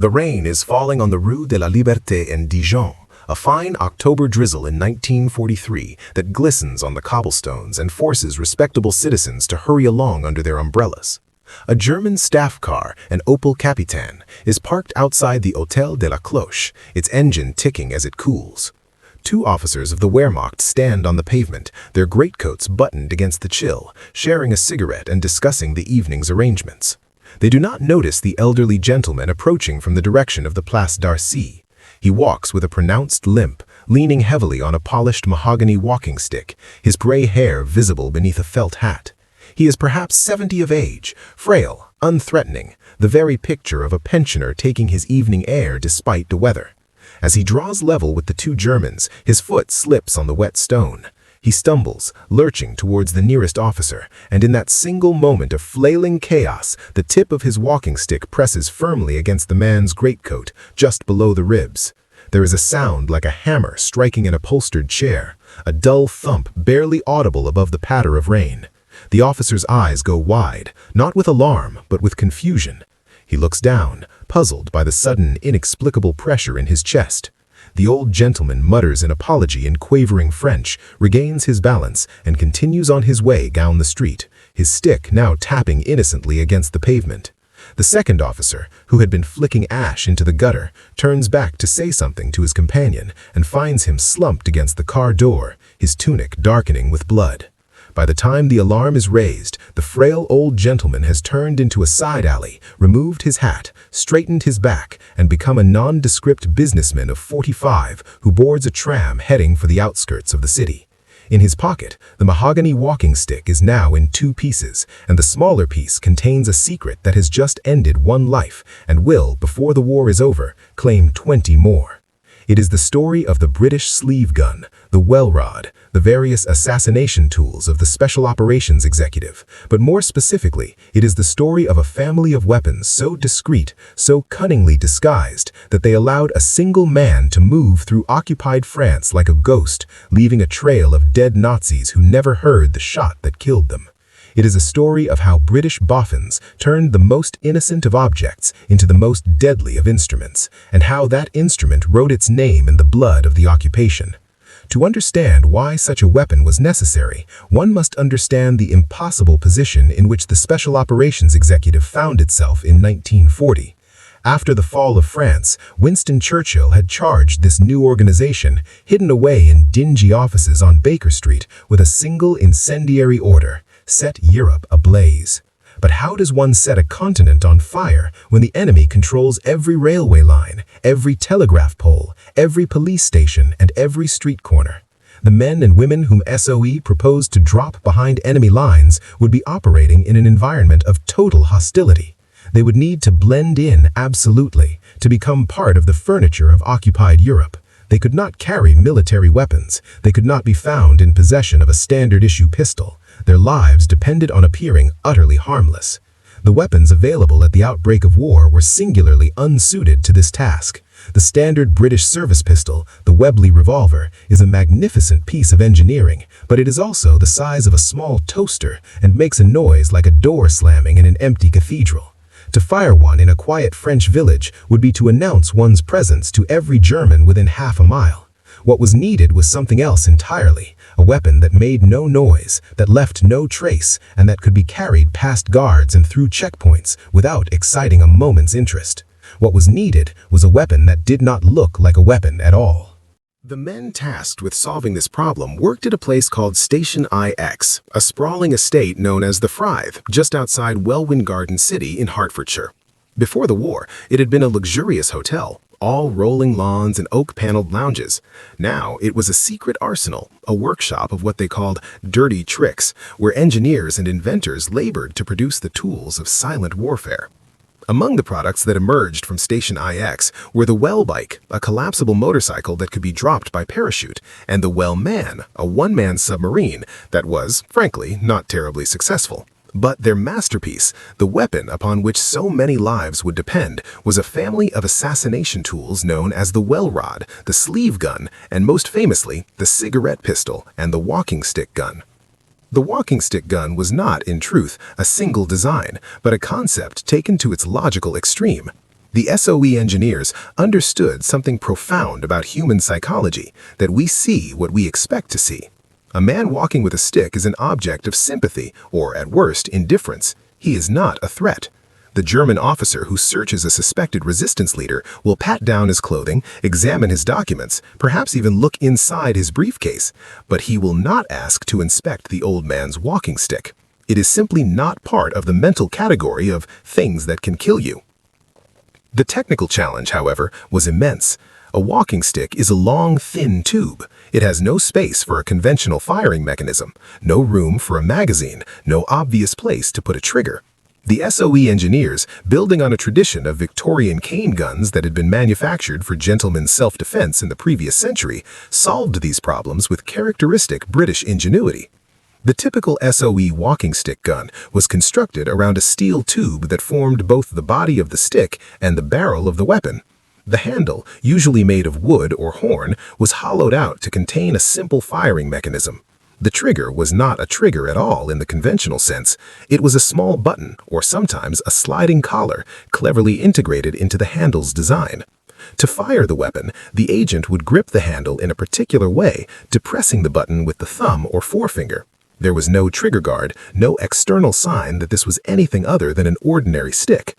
The rain is falling on the Rue de la Liberté in Dijon, a fine October drizzle in 1943 that glistens on the cobblestones and forces respectable citizens to hurry along under their umbrellas. A German staff car, an Opel Capitaine, is parked outside the Hôtel de la Cloche, its engine ticking as it cools. Two officers of the Wehrmacht stand on the pavement, their greatcoats buttoned against the chill, sharing a cigarette and discussing the evening's arrangements. They do not notice the elderly gentleman approaching from the direction of the Place d'Arcy. He walks with a pronounced limp, leaning heavily on a polished mahogany walking stick, his gray hair visible beneath a felt hat. He is perhaps 70 of age, frail, unthreatening, the very picture of a pensioner taking his evening air despite the weather. As he draws level with the two Germans, his foot slips on the wet stone. He stumbles, lurching towards the nearest officer, and in that single moment of flailing chaos, the tip of his walking stick presses firmly against the man's greatcoat, just below the ribs. There is a sound like a hammer striking an upholstered chair, a dull thump barely audible above the patter of rain. The officer's eyes go wide, not with alarm, but with confusion. He looks down, puzzled by the sudden, inexplicable pressure in his chest. The old gentleman mutters an apology in quavering French, regains his balance, and continues on his way down the street, his stick now tapping innocently against the pavement. The second officer, who had been flicking ash into the gutter, turns back to say something to his companion and finds him slumped against the car door, his tunic darkening with blood. By the time the alarm is raised, the frail old gentleman has turned into a side alley, removed his hat, straightened his back, and become a nondescript businessman of 45 who boards a tram heading for the outskirts of the city. In his pocket, the mahogany walking stick is now in two pieces, and the smaller piece contains a secret that has just ended one life and will, before the war is over, claim 20 more. It is the story of the British sleeve gun, the well rod, the various assassination tools of the Special Operations Executive, but more specifically, it is the story of a family of weapons so discreet, so cunningly disguised, that they allowed a single man to move through occupied France like a ghost, leaving a trail of dead Nazis who never heard the shot that killed them. It is a story of how British boffins turned the most innocent of objects into the most deadly of instruments, and how that instrument wrote its name in the blood of the occupation. To understand why such a weapon was necessary, one must understand the impossible position in which the Special Operations Executive found itself in 1940. After the fall of France, Winston Churchill had charged this new organization, hidden away in dingy offices on Baker Street, with a single incendiary order: set Europe ablaze. But how does one set a continent on fire when the enemy controls every railway line, every telegraph pole, every police station, and every street corner? The men and women whom SOE proposed to drop behind enemy lines would be operating in an environment of total hostility. They would need to blend in absolutely, to become part of the furniture of occupied Europe. They could not carry military weapons. They could not be found in possession of a standard-issue pistol. Their lives depended on appearing utterly harmless. The weapons available at the outbreak of war were singularly unsuited to this task. The standard British service pistol, the Webley revolver, is a magnificent piece of engineering, but it is also the size of a small toaster and makes a noise like a door slamming in an empty cathedral. To fire one in a quiet French village would be to announce one's presence to every German within half a mile. What was needed was something else entirely, a weapon that made no noise, that left no trace, and that could be carried past guards and through checkpoints without exciting a moment's interest. What was needed was a weapon that did not look like a weapon at all. The men tasked with solving this problem worked at a place called Station IX, a sprawling estate known as the Frythe, just outside Welwyn Garden City in Hertfordshire. Before the war, it had been a luxurious hotel, all rolling lawns and oak-paneled lounges. Now it was a secret arsenal, a workshop of what they called dirty tricks, where engineers and inventors labored to produce the tools of silent warfare. Among the products that emerged from Station IX were the Well Bike, a collapsible motorcycle that could be dropped by parachute, and the Well Man, a one-man submarine that was, frankly, not terribly successful. But their masterpiece, the weapon upon which so many lives would depend, was a family of assassination tools known as the well rod, the sleeve gun, and most famously, the cigarette pistol and the walking stick gun. The walking stick gun was not, in truth, a single design, but a concept taken to its logical extreme. The SOE engineers understood something profound about human psychology, that we see what we expect to see. A man walking with a stick is an object of sympathy, or at worst, indifference. He is not a threat. The German officer who searches a suspected resistance leader will pat down his clothing, examine his documents, perhaps even look inside his briefcase, but he will not ask to inspect the old man's walking stick. It is simply not part of the mental category of things that can kill you. The technical challenge, however, was immense. A walking stick is a long, thin tube. It has no space for a conventional firing mechanism, no room for a magazine, no obvious place to put a trigger. The SOE engineers, building on a tradition of Victorian cane guns that had been manufactured for gentlemen's self-defense in the previous century, solved these problems with characteristic British ingenuity. The typical SOE walking stick gun was constructed around a steel tube that formed both the body of the stick and the barrel of the weapon. The handle, usually made of wood or horn, was hollowed out to contain a simple firing mechanism. The trigger was not a trigger at all in the conventional sense. It was a small button, or sometimes a sliding collar, cleverly integrated into the handle's design. To fire the weapon, the agent would grip the handle in a particular way, depressing the button with the thumb or forefinger. There was no trigger guard, no external sign that this was anything other than an ordinary stick.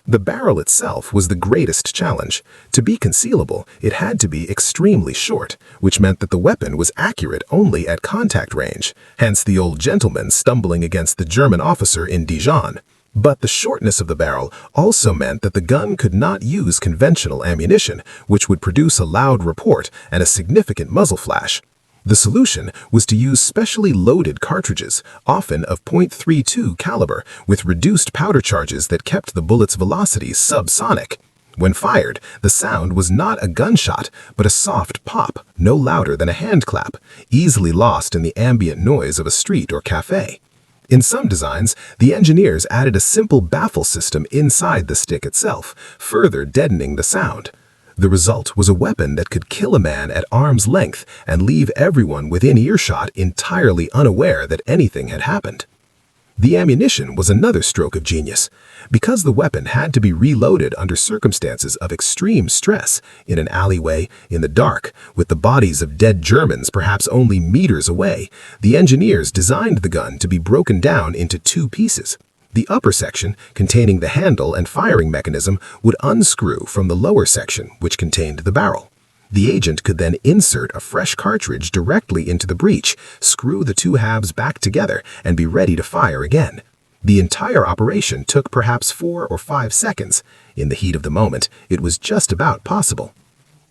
The barrel itself was the greatest challenge. To be concealable, it had to be extremely short, which meant that the weapon was accurate only at contact range, hence the old gentleman stumbling against the German officer in Dijon. But the shortness of the barrel also meant that the gun could not use conventional ammunition, which would produce a loud report and a significant muzzle flash. The solution was to use specially loaded cartridges, often of .32 caliber, with reduced powder charges that kept the bullet's velocity subsonic. When fired, the sound was not a gunshot, but a soft pop, no louder than a hand clap, easily lost in the ambient noise of a street or cafe. In some designs, the engineers added a simple baffle system inside the stick itself, further deadening the sound. The result was a weapon that could kill a man at arm's length and leave everyone within earshot entirely unaware that anything had happened. The ammunition was another stroke of genius. Because the weapon had to be reloaded under circumstances of extreme stress, in an alleyway, in the dark, with the bodies of dead Germans perhaps only meters away, the engineers designed the gun to be broken down into two pieces. The upper section, containing the handle and firing mechanism, would unscrew from the lower section, which contained the barrel. The agent could then insert a fresh cartridge directly into the breech, screw the two halves back together, and be ready to fire again. The entire operation took perhaps 4 or 5 seconds. In the heat of the moment, it was just about possible.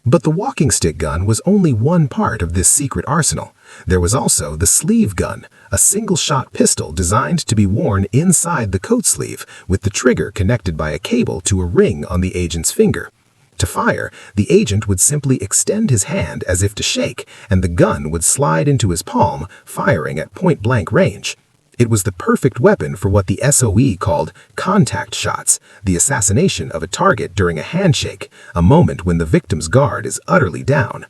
But the walking stick gun was only one part of this secret arsenal. There was also the sleeve gun, a single-shot pistol designed to be worn inside the coat sleeve, with the trigger connected by a cable to a ring on the agent's finger. To fire, the agent would simply extend his hand as if to shake, and the gun would slide into his palm, firing at point-blank range. It was the perfect weapon for what the SOE called contact shots, the assassination of a target during a handshake, a moment when the victim's guard is utterly down.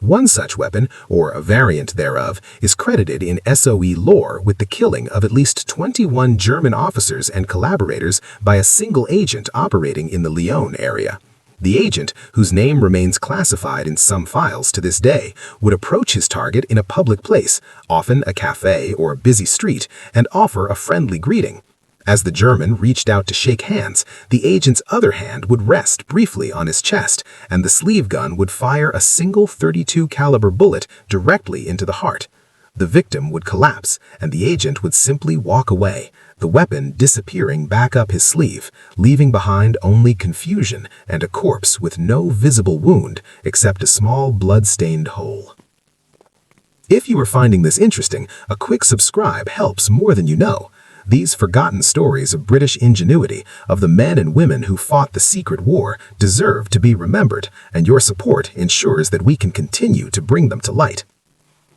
One such weapon, or a variant thereof, is credited in SOE lore with the killing of at least 21 German officers and collaborators by a single agent operating in the Lyon area. The agent, whose name remains classified in some files to this day, would approach his target in a public place, often a cafe or a busy street, and offer a friendly greeting. As the German reached out to shake hands, the agent's other hand would rest briefly on his chest, and the sleeve gun would fire a single .32 caliber bullet directly into the heart. The victim would collapse, and the agent would simply walk away, the weapon disappearing back up his sleeve, leaving behind only confusion and a corpse with no visible wound except a small blood-stained hole. If you are finding this interesting, a quick subscribe helps more than you know. These forgotten stories of British ingenuity, of the men and women who fought the secret war, deserve to be remembered, and your support ensures that we can continue to bring them to light.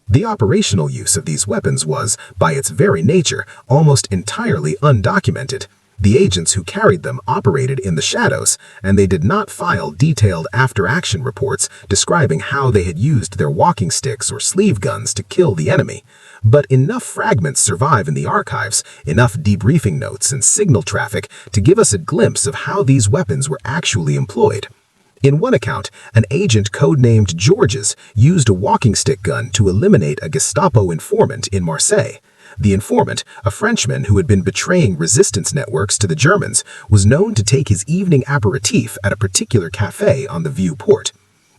The operational use of these weapons was, by its very nature, almost entirely undocumented. The agents who carried them operated in the shadows, and they did not file detailed after-action reports describing how they had used their walking sticks or sleeve guns to kill the enemy. But enough fragments survive in the archives, enough debriefing notes and signal traffic to give us a glimpse of how these weapons were actually employed. In one account, an agent codenamed Georges used a walking stick gun to eliminate a Gestapo informant in Marseille. The informant, a Frenchman who had been betraying resistance networks to the Germans, was known to take his evening aperitif at a particular café on the Vieux Port.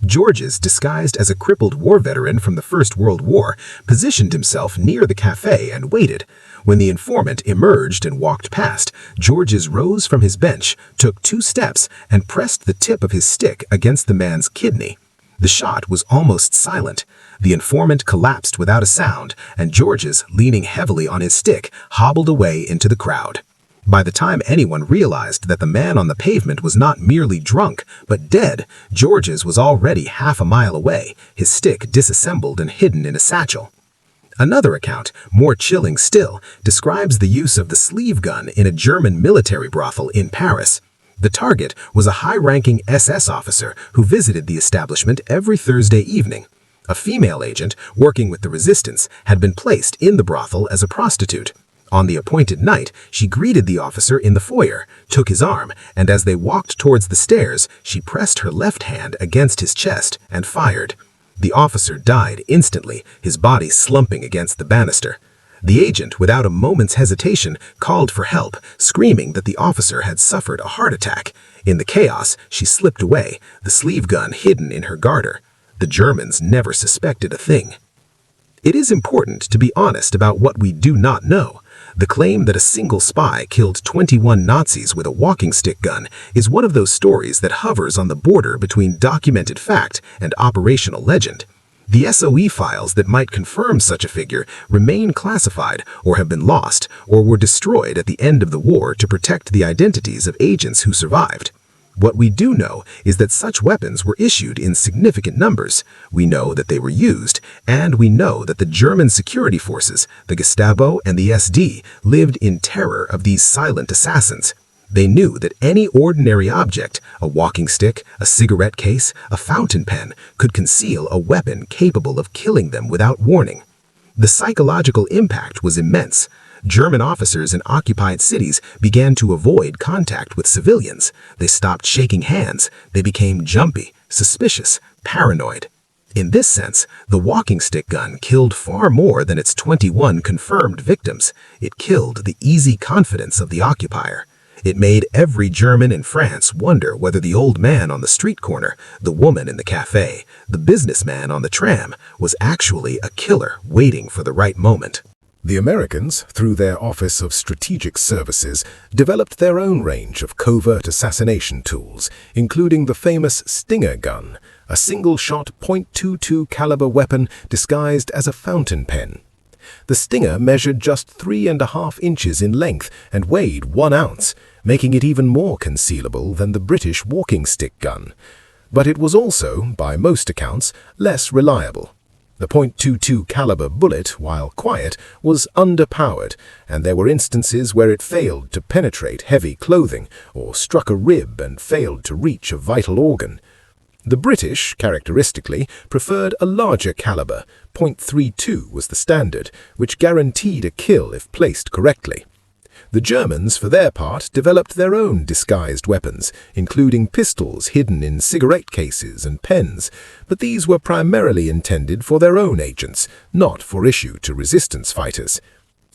Georges, disguised as a crippled war veteran from the First World War, positioned himself near the café and waited. When the informant emerged and walked past, Georges rose from his bench, took 2 steps, and pressed the tip of his stick against the man's kidney. The shot was almost silent. The informant collapsed without a sound, and Georges, leaning heavily on his stick, hobbled away into the crowd. By the time anyone realized that the man on the pavement was not merely drunk, but dead, Georges was already half a mile away, his stick disassembled and hidden in a satchel. Another account, more chilling still, describes the use of the sleeve gun in a German military brothel in Paris. The target was a high-ranking SS officer who visited the establishment every Thursday evening. A female agent, working with the resistance, had been placed in the brothel as a prostitute. On the appointed night, she greeted the officer in the foyer, took his arm, and as they walked towards the stairs, she pressed her left hand against his chest and fired. The officer died instantly, his body slumping against the banister. The agent, without a moment's hesitation, called for help, screaming that the officer had suffered a heart attack. In the chaos, she slipped away, the sleeve gun hidden in her garter. The Germans never suspected a thing. It is important to be honest about what we do not know. The claim that a single spy killed 21 Nazis with a walking stick gun is one of those stories that hovers on the border between documented fact and operational legend. The SOE files that might confirm such a figure remain classified or have been lost or were destroyed at the end of the war to protect the identities of agents who survived. What we do know is that such weapons were issued in significant numbers. We know that they were used, and we know that the German security forces, the Gestapo and the SD, lived in terror of these silent assassins. They knew that any ordinary object, a walking stick, a cigarette case, a fountain pen, could conceal a weapon capable of killing them without warning. The psychological impact was immense. German officers in occupied cities began to avoid contact with civilians. They stopped shaking hands. They became jumpy, suspicious, paranoid. In this sense, the walking stick gun killed far more than its 21 confirmed victims. It killed the easy confidence of the occupier. It made every German in France wonder whether the old man on the street corner, the woman in the cafe, the businessman on the tram was actually a killer waiting for the right moment. The Americans, through their Office of Strategic Services, developed their own range of covert assassination tools, including the famous Stinger gun, a single-shot .22 caliber weapon disguised as a fountain pen. The Stinger measured just 3.5 inches in length and weighed 1 ounce, making it even more concealable than the British walking stick gun. But it was also, by most accounts, less reliable. The .22 caliber bullet, while quiet, was underpowered, and there were instances where it failed to penetrate heavy clothing or struck a rib and failed to reach a vital organ. The British, characteristically, preferred a larger caliber. .32 was the standard, which guaranteed a kill if placed correctly. The Germans, for their part, developed their own disguised weapons, including pistols hidden in cigarette cases and pens, but these were primarily intended for their own agents, not for issue to resistance fighters.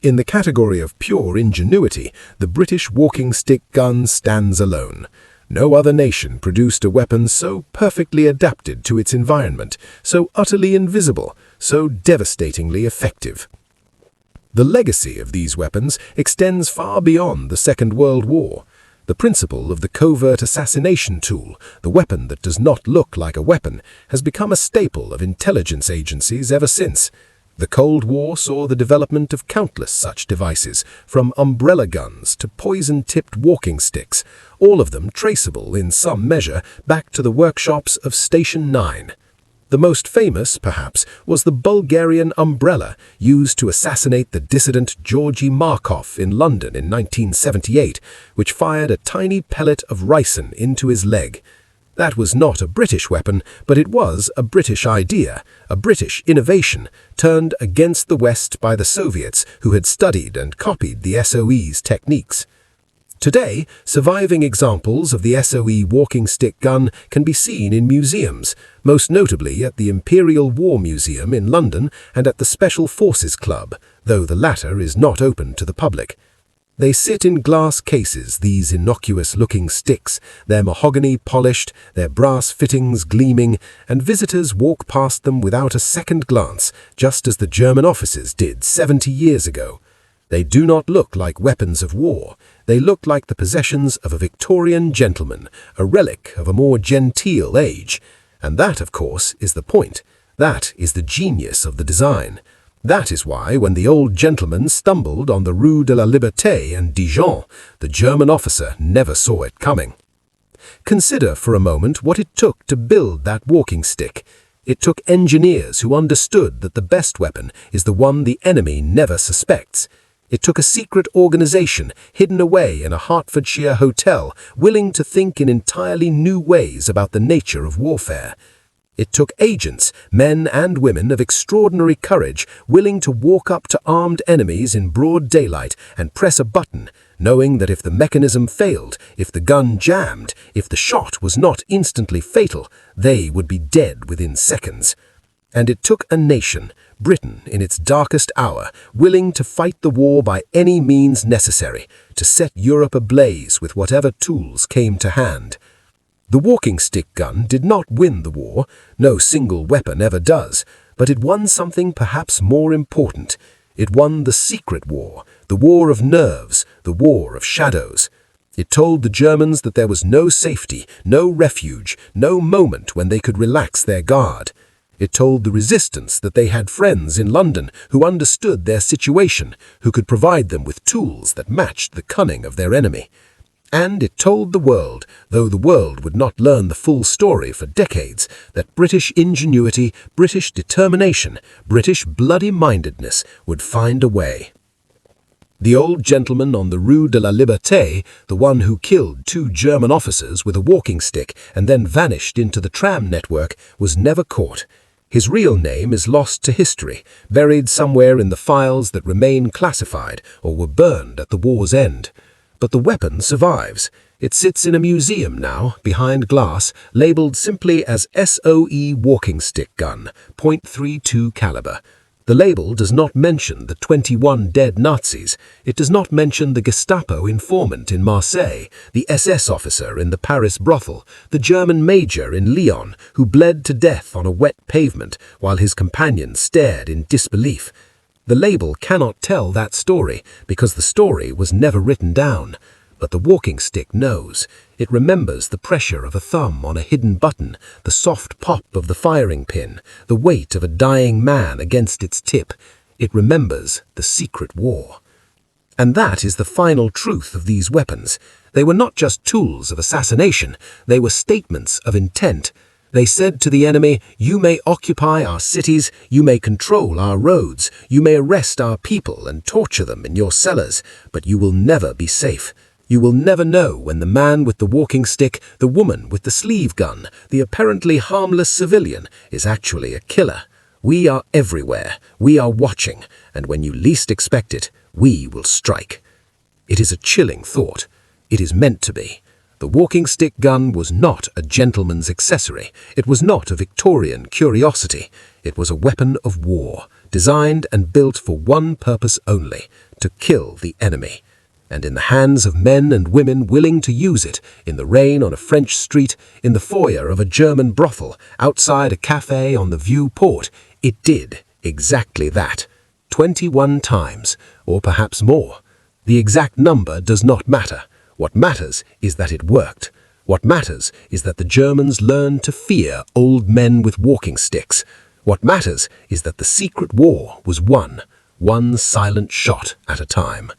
In the category of pure ingenuity, the British walking stick gun stands alone. No other nation produced a weapon so perfectly adapted to its environment, so utterly invisible, so devastatingly effective. The legacy of these weapons extends far beyond the Second World War. The principle of the covert assassination tool, the weapon that does not look like a weapon, has become a staple of intelligence agencies ever since. The Cold War saw the development of countless such devices, from umbrella guns to poison-tipped walking sticks, all of them traceable in some measure back to the workshops of Station 9. The most famous, perhaps, was the Bulgarian umbrella used to assassinate the dissident Georgy Markov in London in 1978, which fired a tiny pellet of ricin into his leg. That was not a British weapon, but it was a British idea, a British innovation, turned against the West by the Soviets who had studied and copied the SOE's techniques. Today, surviving examples of the SOE walking stick gun can be seen in museums, most notably at the Imperial War Museum in London and at the Special Forces Club, though the latter is not open to the public. They sit in glass cases, these innocuous-looking sticks, their mahogany polished, their brass fittings gleaming, and visitors walk past them without a second glance, just as the German officers did 70 years ago. They do not look like weapons of war. They look like the possessions of a Victorian gentleman, a relic of a more genteel age. And that, of course, is the point. That is the genius of the design. That is why, when the old gentleman stumbled on the Rue de la Liberté in Dijon, the German officer never saw it coming. Consider for a moment what it took to build that walking stick. It took engineers who understood that the best weapon is the one the enemy never suspects. It took a secret organization hidden away in a Hertfordshire hotel, willing to think in entirely new ways about the nature of warfare. It took agents, men and women of extraordinary courage, willing to walk up to armed enemies in broad daylight and press a button, knowing that if the mechanism failed, if the gun jammed, if the shot was not instantly fatal, they would be dead within seconds. And it took a nation, Britain in its darkest hour, willing to fight the war by any means necessary, to set Europe ablaze with whatever tools came to hand. The walking stick gun did not win the war, no single weapon ever does, but it won something perhaps more important. It won the secret war, the war of nerves, the war of shadows. It told the Germans that there was no safety, no refuge, no moment when they could relax their guard. It told the resistance that they had friends in London who understood their situation, who could provide them with tools that matched the cunning of their enemy. And it told the world, though the world would not learn the full story for decades, that British ingenuity, British determination, British bloody-mindedness would find a way. The old gentleman on the Rue de la Liberté, the one who killed 2 German officers with a walking stick and then vanished into the tram network, was never caught. His real name is lost to history, buried somewhere in the files that remain classified or were burned at the war's end. But the weapon survives. It sits in a museum now, behind glass, labeled simply as SOE walking stick gun, .32 caliber. The label does not mention the 21 dead Nazis. It does not mention the Gestapo informant in Marseille, the SS officer in the Paris brothel, the German major in Lyon who bled to death on a wet pavement while his companions stared in disbelief. The label cannot tell that story because the story was never written down. But the walking stick knows. It remembers the pressure of a thumb on a hidden button, the soft pop of the firing pin, the weight of a dying man against its tip. It remembers the secret war. And that is the final truth of these weapons. They were not just tools of assassination, they were statements of intent. They said to the enemy, "You may occupy our cities, you may control our roads, you may arrest our people and torture them in your cellars, but you will never be safe. You will never know when the man with the walking stick, the woman with the sleeve gun, the apparently harmless civilian is actually a killer. We are everywhere, we are watching, and when you least expect it, we will strike." It is a chilling thought. It is meant to be. The walking stick gun was not a gentleman's accessory. It was not a Victorian curiosity. It was a weapon of war, designed and built for one purpose only, to kill the enemy. And in the hands of men and women willing to use it, in the rain on a French street, in the foyer of a German brothel, outside a cafe on the View Port, it did exactly that. 21 times, or perhaps more. The exact number does not matter. What matters is that it worked. What matters is that the Germans learned to fear old men with walking sticks. What matters is that the secret war was won, one silent shot at a time.